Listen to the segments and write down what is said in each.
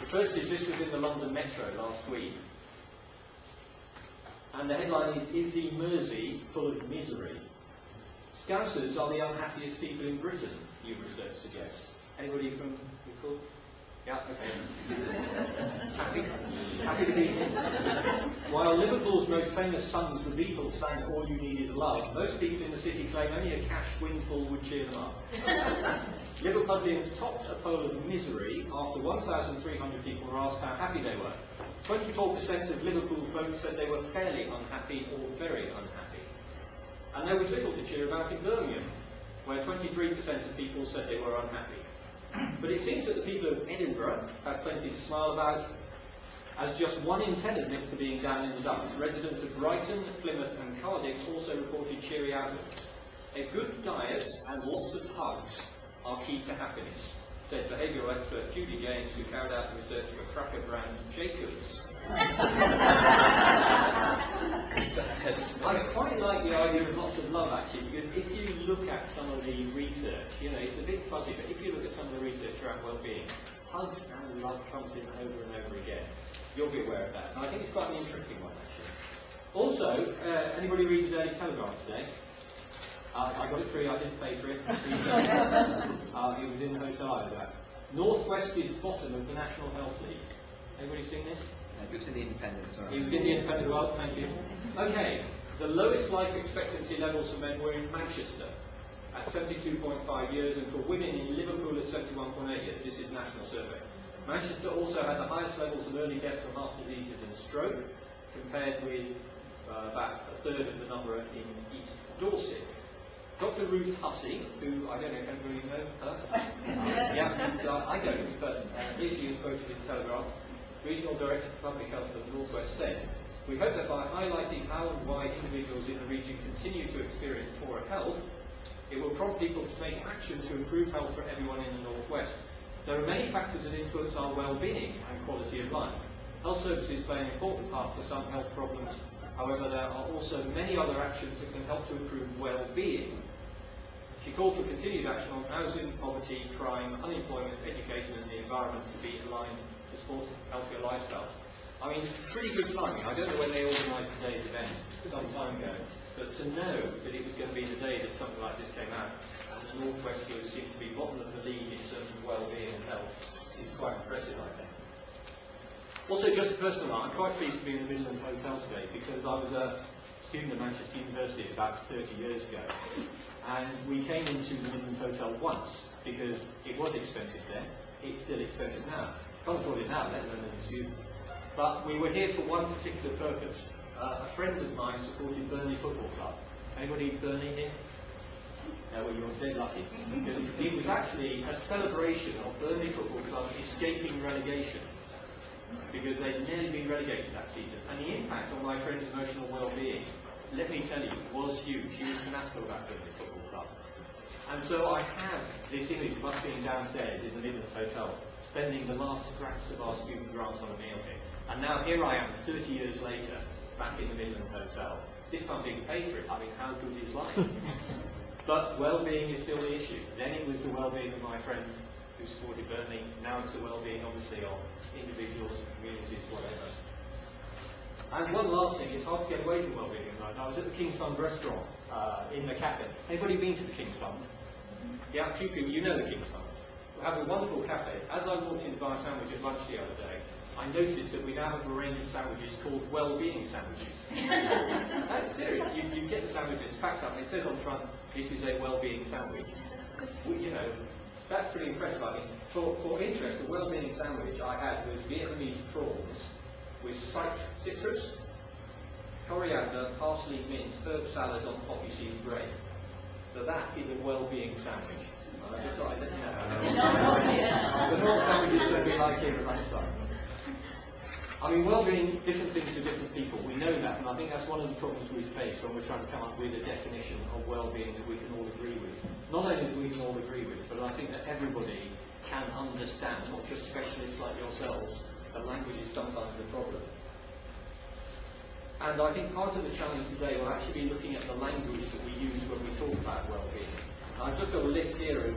First is, this was in the London Metro last week. And the headline is the Mersey full of misery? Scousers are the unhappiest people in Britain, new research suggests. Anybody from Liverpool? Yeah, okay. Happy to be here. While Liverpool's most famous songs, the Beatles, sang All You Need Is Love, most people in the city claim only a cash windfall would cheer them up. Liverpudlians topped a poll of misery after 1,300 people were asked how happy they were. 24% of Liverpool folks said they were fairly unhappy or very unhappy. And there was little to cheer about in Birmingham, where 23% of people said they were unhappy. But it seems that the people of Edinburgh have plenty to smile about, as just 1 in 10 admits to being down in the dumps. Residents of Brighton, Plymouth and Cardiff also reported cheery outlooks. A good diet and lots of hugs are key to happiness, said behavioural expert Judy James, who carried out the research for cracker brand Jacobs. I quite like the idea of lots of love, actually, because if you look at some of the research, you know, it's a bit fuzzy, but if you look at some of the research around well-being, hugs and love comes in over and over again. You'll be aware of that. And I think it's quite an interesting one, actually. Also, anybody read the Daily Telegraph today? I got it free, I didn't pay for it. It was in the hotel I was at. North West is bottom of the National Health League. Anybody seen this? It was in the Independent. It was in the Independent, well, thank you. Okay, the lowest life expectancy levels for men were in Manchester at 72.5 years, and for women in Liverpool at 71.8 years. This is national survey. Manchester also had the highest levels of early death from heart diseases and stroke, compared with about a third of the number in East Dorset. Dr. Ruth Hussey, who I don't know if anybody know her. Yeah, I don't, but here she is quoted in the Telegraph. Regional Director for Public Health for the North West said, "We hope that by highlighting how and why individuals in the region continue to experience poorer health, it will prompt people to take action to improve health for everyone in the North West. There are many factors that influence our well-being and quality of life. Health services play an important part for some health problems. However, there are also many other actions that can help to improve well-being." She called for continued action on housing, poverty, crime, unemployment, education and the environment to be aligned to support healthier lifestyles. I mean, pretty good timing. I don't know when they organised today's event, some time ago, but to know that it was going to be the day that something like this came out, and the North West seemed to be bottom of the league in terms of well-being and health, is quite impressive, I think. Also, just a personal note, I'm quite pleased to be in the Midland Hotel today, because I was a student at Manchester University about 30 years ago, and we came into the Midland Hotel once because it was expensive then. It's still expensive now. Can't afford it now, let alone as a student. But we were here for one particular purpose. A friend of mine supported Burnley Football Club. Anybody Burnley here? No, well, you're dead lucky, because it was actually a celebration of Burnley Football Club escaping relegation, because they'd nearly been relegated that season. And the impact on my friend's emotional well-being, let me tell you, was huge. He was fanatical about Burnley Football Club. And so I have this image of us being downstairs in the Midland Hotel, spending the last scraps of our student grants on a meal here. And now here I am, 30 years later, back in the Midland Hotel. This time being paid for it. I mean, how good is life? But well-being is still the issue. Then it was the well-being of my friend who supported Burnley. Now it's the well-being, obviously, of individuals, communities, whatever. And one last thing, it's hard to get away from well-being in life. I was at the King's Fund restaurant in the cafe. Anybody been to the King's Fund? Yeah, a few people, you know the King's Fund. We have a wonderful cafe. As I walked in to buy a sandwich at lunch the other day, I noticed that we now have a range of sandwiches called well-being sandwiches. That's serious. You get the sandwich, it's packed up, and it says on front, this is a well-being sandwich. Well, you know, that's pretty impressive. I mean, for interest, the well-being sandwich I had was Vietnamese prawns with citrus, coriander, parsley, mint, herb salad on poppy seed bread. So that is a well-being sandwich. I just thought I'd let you know. The normal sandwiches don't be like here at lunchtime. I mean, well-being, different things to different people. We know that, and I think that's one of the problems we've faced when we're trying to come up with a definition of well-being that we can all agree with. Not only that we can all agree with, but I think that everybody can understand, not just specialists like yourselves. The language is sometimes a problem. And I think part of the challenge today will actually be looking at the language that we use when we talk about well-being. I've just got a list here of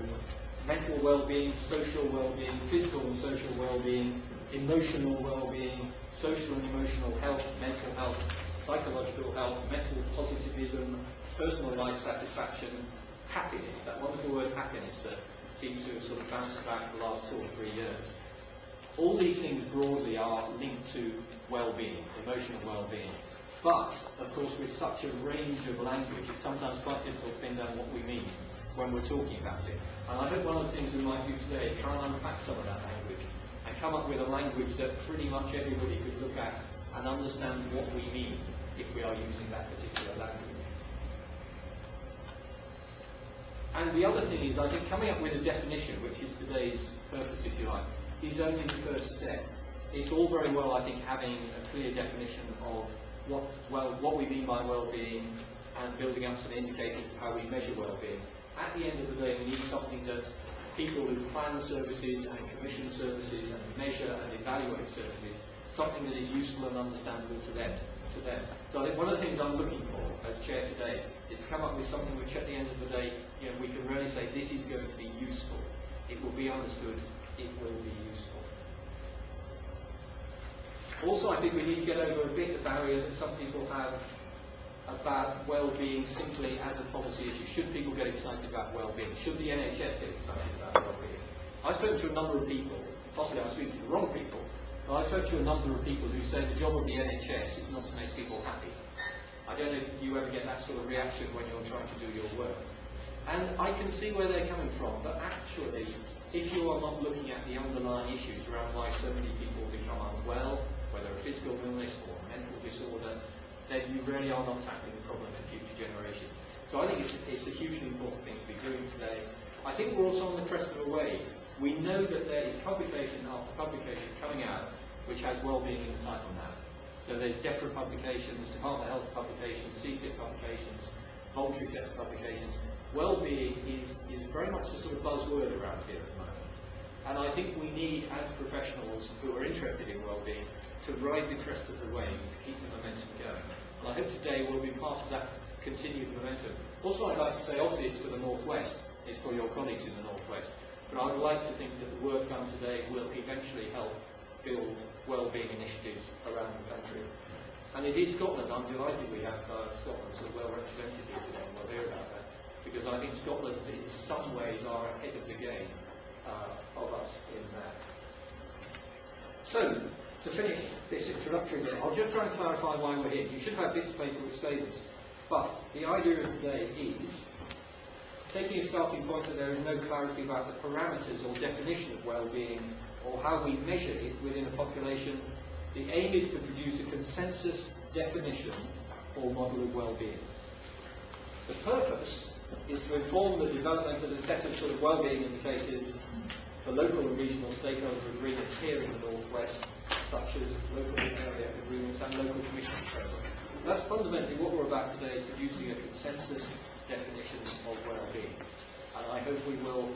mental well-being, social well-being, physical and social well-being, emotional well-being, social and emotional health, mental health, psychological health, mental positivism, personal life satisfaction, happiness, that wonderful word happiness that seems to have sort of bounced back the last 2 or 3 years. All these things broadly are linked to well-being, emotional well-being. But, of course, with such a range of language, it's sometimes quite difficult to pin down what we mean when we're talking about it. And I hope one of the things we might do today is try and unpack some of that language and come up with a language that pretty much everybody could look at and understand what we mean if we are using that particular language. And the other thing is, I think coming up with a definition, which is today's purpose, if you like, is only the first step. It's all very well, I think, having a clear definition of what we mean by well-being and building up some indicators of how we measure well-being. At the end of the day, we need something that people who plan services and commission services and measure and evaluate services, something that is useful and understandable to them. So I think one of the things I'm looking for as chair today is to come up with something which at the end of the day, we can really say this is going to be useful. It will be understood. It will be useful. Also, I think we need to get over a bit the barrier that some people have about well-being simply as a policy issue. Should people get excited about well-being? Should the NHS get excited about well-being? I've spoken to a number of people, possibly I'm speaking to the wrong people, but I've spoken to a number of people who say the job of the NHS is not to make people happy. I don't know if you ever get that sort of reaction when you're trying to do your work. And I can see where they're coming from, but actually, if you are not looking at the underlying issues around why so many people become unwell, whether a physical illness or a mental disorder, then you really are not tackling the problem for future generations. So I think it's a hugely important thing to be doing today. I think we're also on the crest of a wave. We know that there is publication after publication coming out which has well-being in the title now. So there's DEFRA publications, Department of Health publications, CSIP publications, voluntary sector publications. Well-being is very much a sort of buzzword around here at the moment. And I think we need, as professionals who are interested in well-being, to ride the crest of the wave to keep the momentum going. And I hope today will be part of that continued momentum. Also, I'd like to say, obviously it's for the Northwest, it's for your colleagues in the Northwest, but I would like to think that the work done today will eventually help build well-being initiatives around the country. And indeed Scotland, I'm delighted we have Scotland so well represented here today, and we'll hear about that, because I think Scotland in some ways are ahead of the game of us in that. So, to finish this introductory bit, I'll just try and clarify why we're here. You should have bits of paper which say this, but the idea of today is taking a starting point that there is no clarity about the parameters or definition of well-being or how we measure it within a population. The aim is to produce a consensus definition or model of well-being. The purpose is to inform the development of a set of sort of well-being indicators for local and regional stakeholder agreements here in the Northwest, such as local area agreements and local commissioning programs. That's fundamentally what we're about today, is producing a consensus definition of well-being. And I hope we will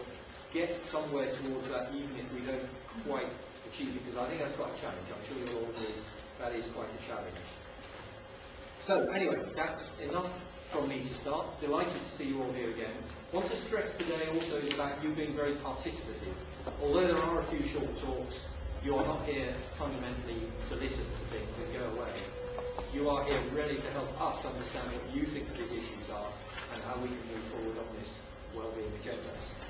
get somewhere towards that, even if we don't quite achieve it, because I think that's quite a challenge. I'm sure you'll all agree that is quite a challenge. So anyway, that's enough from me to start. Delighted to see you all here again. Want to stress today also is about you being very participative. Although there are a few short talks, you are not here fundamentally to listen to things and go away. You are here really to help us understand what you think the issues are and how we can move forward on this wellbeing agenda.